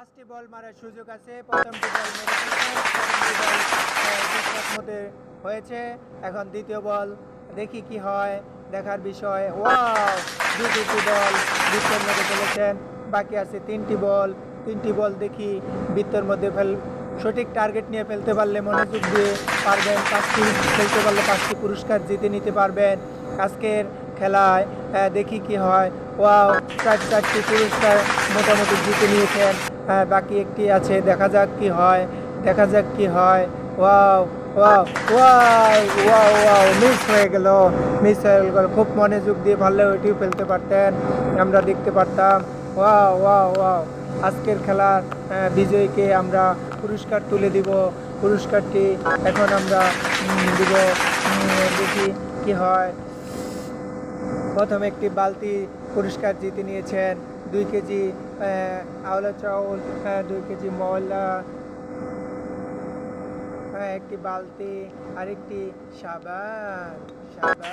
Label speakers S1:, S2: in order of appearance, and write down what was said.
S1: 5টি বল মারার সুযোগ আছে। প্রথমটি বল মেরে ফেলেছেন, সেকেন্ডটি বল ঠিকঠাক মতো হয়েছে। এখন দ্বিতীয় বল, দেখি কি হয়, দেখার বিষয়। ওয়াও, দুটি বল বৃত্তের মধ্যে ফেলেছেন। বাকি আছে 3টি বল। 3টি বল দেখি বৃত্তের মধ্যে সঠিক টার্গেট নিয়ে ফেলতে পারলে মনোযোগ দিয়ে পারবেন। 5টি ফেলতে পারলে 5টি পুরস্কার জিতে নিতে পারবেন আজকের খেলায়। দেখি কি হয়। ওয়াও, 4টি পুরস্কার মোটামুটি জিতে নিয়েছেন। বাকি একটি আছে, দেখা যাক কি হয়, দেখা যাক কি হয়। Wow wow wow wow wow, miss হয়ে গেল, মিস হয়ে গেল। খুব মনোযোগ দিয়ে পারলে ওইটিও ফেলতে পারতেন, আমরা দেখতে পারতাম। ওয়াও ওয়াও ওয়াও, আজকের খেলার বিজয়ীকে আমরা পুরস্কার তুলে দিব। পুরস্কারটি এখন আমরা দিব। দেখি কি হয়। প্রথমে একটি বালতি পুরস্কার জিতে নিয়েছেন, 2 কেজি আওলা চাউল, 2 কেজি ময়লা, একটি বালতি, আরেকটি সাবান। সাবান।